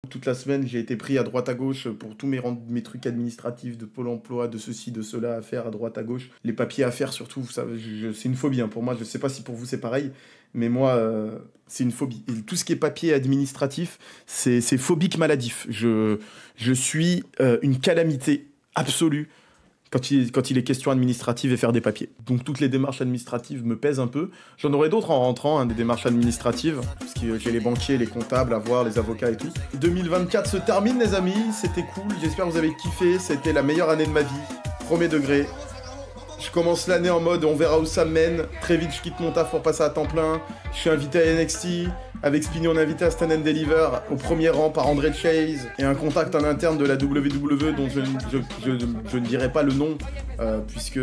Toute la semaine, j'ai été pris à droite à gauche pour tous mes trucs administratifs de Pôle emploi, de ceci, de cela à faire à droite à gauche. Les papiers à faire surtout, c'est une phobie hein, pour moi. Je sais pas si pour vous c'est pareil, mais moi, c'est une phobie. Et tout ce qui est papier administratif, c'est phobique maladif. Je suis une calamité absolue quand il est question administrative et faire des papiers. Donc toutes les démarches administratives me pèsent un peu. J'en aurai d'autres en rentrant, hein, des démarches administratives, parce que j'ai les banquiers, les comptables à voir, les avocats et tout. 2024 se termine les amis, c'était cool, j'espère que vous avez kiffé, c'était la meilleure année de ma vie, premier degré. Je commence l'année en mode on verra où ça me mène, très vite je quitte mon taf pour passer à temps plein, je suis invité à NXT, avec Spinny on est invité à Stand and Deliver au premier rang par André Chase et un contact en interne de la WWE dont je ne dirai pas le nom puisque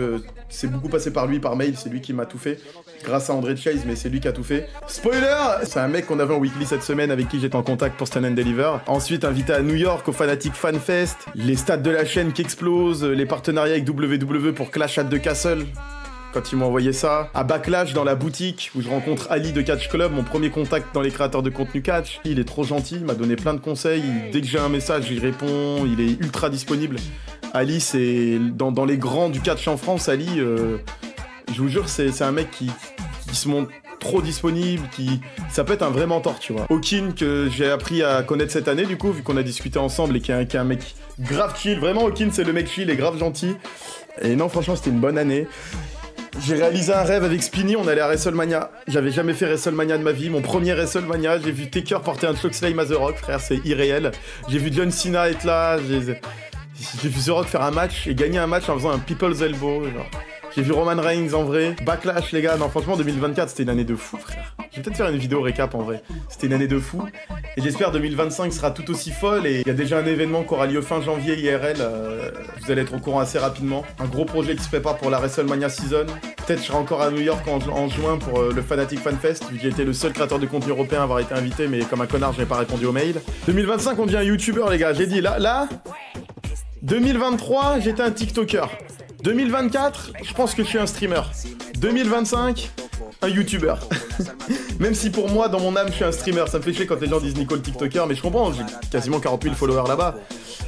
c'est beaucoup passé par lui par mail, c'est lui qui m'a tout fait grâce à André Chase mais c'est lui qui a tout fait. Spoiler, c'est un mec qu'on avait en weekly cette semaine avec qui j'étais en contact pour Stand and Deliver. Ensuite invité à New York au Fanatic Fan Fest, les stats de la chaîne qui explosent, les partenariats avec WWE pour Clash at the Castle. Quand ils m'ont envoyé ça, à Backlash dans la boutique où je rencontre Ali de Catch Club, mon premier contact dans les créateurs de contenu catch. Il est trop gentil, il m'a donné plein de conseils, dès que j'ai un message, il répond, il est ultra disponible. Ali, c'est dans les grands du catch en France, Ali, je vous jure, c'est un mec qui se montre trop disponible, ça peut être un vrai mentor, tu vois. Hawkin, que j'ai appris à connaître cette année, du coup, vu qu'on a discuté ensemble et qui est un mec grave chill. Vraiment, Hawkin, c'est le mec chill et grave gentil. Et non, franchement, c'était une bonne année. J'ai réalisé un rêve avec Spinny, on allait à WrestleMania. J'avais jamais fait WrestleMania de ma vie. Mon premier WrestleMania, j'ai vu Taker porter un Chokeslam à The Rock, frère, c'est irréel. J'ai vu John Cena être là, j'ai vu The Rock faire un match et gagner un match en faisant un People's Elbow, genre. J'ai vu Roman Reigns en vrai. Backlash, les gars. Non, franchement, 2024, c'était une année de fou, frère. Je vais peut-être faire une vidéo récap en vrai. C'était une année de fou. Et j'espère 2025 sera tout aussi folle. Et il y a déjà un événement qui aura lieu fin janvier IRL. Vous allez être au courant assez rapidement. Un gros projet qui se prépare pour la WrestleMania Season. Peut-être je serai encore à New York en juin pour le Fanatic Fan Fest. Vu que j'ai été le seul créateur de contenu européen à avoir été invité. Mais comme un connard, je n'ai pas répondu au mail. 2025, on devient un YouTuber, les gars. J'ai dit là. 2023, j'étais un TikToker. 2024, je pense que je suis un streamer. 2025, un YouTuber. Même si pour moi, dans mon âme, je suis un streamer. Ça me fait chier quand les gens disent Nicole TikToker, mais je comprends, j'ai quasiment 40 000 followers là-bas.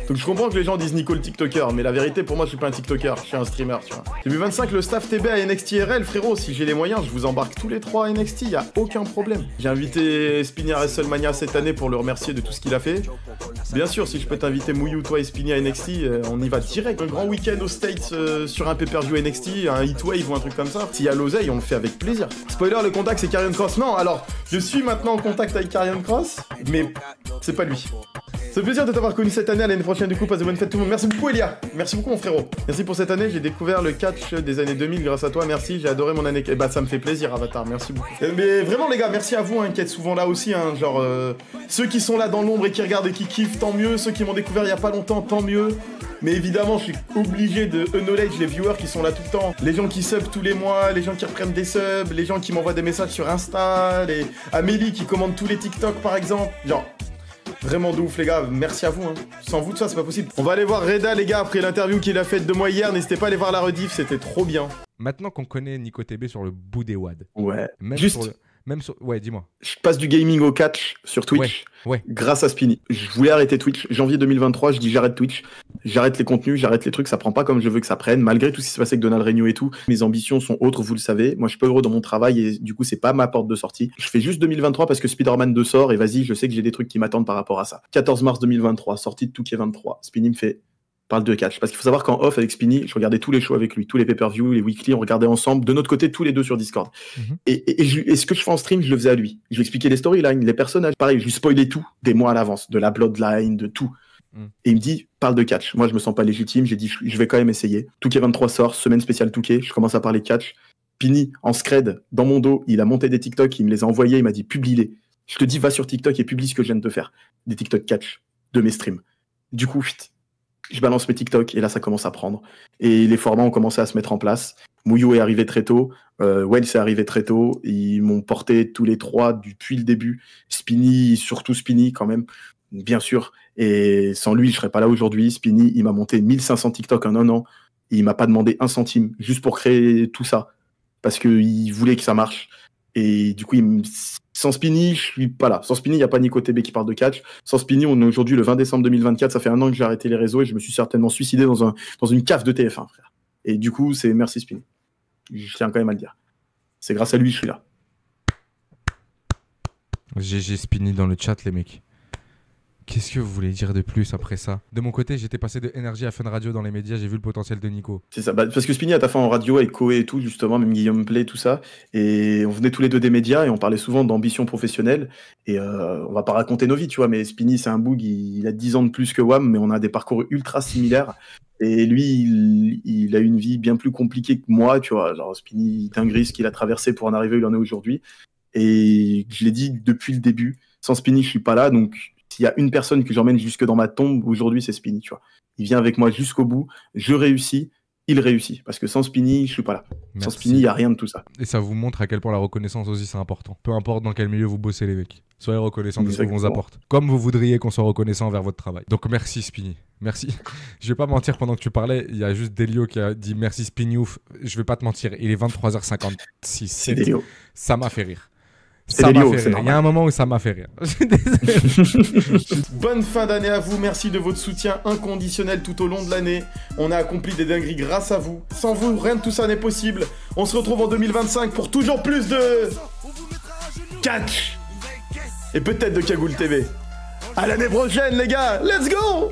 Donc je comprends que les gens disent Nicole TikToker, mais la vérité, pour moi, je suis pas un TikToker, je suis un streamer, tu vois. 2025, le staff TB à NXT RL, frérot, si j'ai les moyens, je vous embarque tous les trois à NXT, y a aucun problème. J'ai invité Spinny à WrestleMania cette année pour le remercier de tout ce qu'il a fait. Bien sûr, si je peux t'inviter Mouyou, toi et Spinny à NXT, on y va direct. Un grand week-end aux States sur un pay-per-view NXT, un Heatwave ou un truc comme ça. S'il y a l'oseille, on le fait avec plaisir. Spoiler, le contact c'est Karrion Kross. Non, alors, je suis maintenant en contact avec Karrion Kross, mais c'est pas lui. C'est un plaisir de t'avoir connu cette année, à l'année prochaine du coup, passe de bonne fête tout le monde. Merci beaucoup Elia, merci beaucoup mon frérot. Merci pour cette année, j'ai découvert le catch des années 2000 grâce à toi, merci, j'ai adoré mon année. Eh bah ça me fait plaisir Avatar, merci beaucoup. Mais vraiment les gars, merci à vous hein, qui êtes souvent là aussi, hein, genre ceux qui sont là dans l'ombre et qui regardent et qui kiffent, tant mieux, ceux qui m'ont découvert il y a pas longtemps, tant mieux. Mais évidemment, je suis obligé de acknowledge les viewers qui sont là tout le temps. Les gens qui sub tous les mois, les gens qui reprennent des subs, les gens qui m'envoient des messages sur Insta, les Amélie qui commande tous les TikTok par exemple. Genre, vraiment de ouf les gars, merci à vous hein. Sans vous de ça c'est pas possible. On va aller voir Reda les gars après l'interview qu'il a faite de moi hier, n'hésitez pas à aller voir la rediff, c'était trop bien. Maintenant qu'on connaît Nico TB sur le bout des wads. Ouais. Ouais, dis-moi. Je passe du gaming au catch sur Twitch ouais. Grâce à Spinny. Je voulais arrêter Twitch. Janvier 2023, je dis j'arrête Twitch. J'arrête les contenus, j'arrête les trucs, ça prend pas comme je veux que ça prenne. Malgré tout ce qui s'est passé avec Donald Regno et tout, mes ambitions sont autres, vous le savez. Moi, je suis pas heureux dans mon travail et du coup, c'est pas ma porte de sortie. Je fais juste 2023 parce que Spider-Man 2 sort et vas-y, je sais que j'ai des trucs qui m'attendent par rapport à ça. 14 mars 2023, sortie de Touquet 23. Spinny me fait parle de catch. Parce qu'il faut savoir qu'en off avec Spinny, je regardais tous les shows avec lui, tous les pay-per-view, les weekly, on regardait ensemble, de notre côté, tous les deux sur Discord. Et ce que je fais en stream, je le faisais à lui. Je lui expliquais les storylines, les personnages. Pareil, je lui spoilais tout, des mois à l'avance, de la bloodline, de tout. Et il me dit, parle de catch. Moi, je me sens pas légitime, j'ai dit, je vais quand même essayer. Touquet 23 sort, semaine spéciale Touquet, je commence à parler catch. Spinny, en scred, dans mon dos, il a monté des TikTok, il me les a envoyés, il m'a dit, publie-les. Je te dis, va sur TikTok et publie ce que je viens de te faire. Des TikTok catch, de mes streams. Du coup, je balance mes TikTok et là ça commence à prendre. Et les formats ont commencé à se mettre en place. Mouyou est arrivé très tôt, Wells est arrivé très tôt, ils m'ont porté tous les trois depuis le début. Spinny, surtout Spinny quand même, bien sûr. Et sans lui, je serais pas là aujourd'hui. Spinny, il m'a monté 1500 TikTok en un an. Il m'a pas demandé un centime juste pour créer tout ça. Parce qu'il voulait que ça marche. Et du coup, sans Spini, je suis pas là. Sans Spini, il n'y a pas Nico TB qui parle de catch. Sans Spini, on est aujourd'hui le 20 décembre 2024. Ça fait 1 an que j'ai arrêté les réseaux et je me suis certainement suicidé dans une cave de TF1, frère. Et du coup, c'est merci Spini. Je tiens quand même à le dire. C'est grâce à lui que je suis là. GG Spini dans le chat, les mecs. Qu'est-ce que vous voulez dire de plus après ça? De mon côté, j'étais passé de Énergie à Fun Radio dans les médias, j'ai vu le potentiel de Nico. C'est ça, parce que Spini a taffé en radio avec Koé et tout, justement, même Guillaume Play, tout ça. Et on venait tous les deux des médias et on parlait souvent d'ambition professionnelle. Et on va pas raconter nos vies, tu vois, mais Spini, c'est un boug, il a 10 ans de plus que WAM, mais on a des parcours ultra similaires. Et lui, il a une vie bien plus compliquée que moi, tu vois. Genre, Spini, dinguerie, ce qu'il a traversé pour en arriver, il en est aujourd'hui. Et je l'ai dit depuis le début, sans Spini, je suis pas là, donc s'il y a une personne que j'emmène jusque dans ma tombe, aujourd'hui, c'est Spini, tu vois. Il vient avec moi jusqu'au bout, je réussis, il réussit. Parce que sans Spini, je suis pas là. Merci. Sans Spini, il n'y a rien de tout ça. Et ça vous montre à quel point la reconnaissance aussi, c'est important. Peu importe dans quel milieu vous bossez, les mecs. Soyez reconnaissants de ce qu'on vous apporte. Comme vous voudriez qu'on soit reconnaissant envers votre travail. Donc merci Spini. Merci. Je vais pas mentir, pendant que tu parlais, il y a juste Delio qui a dit merci Spiniouf. Je vais pas te mentir, il est 23h56. C'est Delio. Ça m'a fait rire. Ça m'a fait rire. Il y a un moment où ça m'a fait rire. Je suis désolé. Bonne fin d'année à vous. Merci de votre soutien inconditionnel tout au long de l'année. On a accompli des dingueries grâce à vous. Sans vous, rien de tout ça n'est possible. On se retrouve en 2025 pour toujours plus de catch et peut-être de Cagoule TV. À l'année prochaine, les gars. Let's go!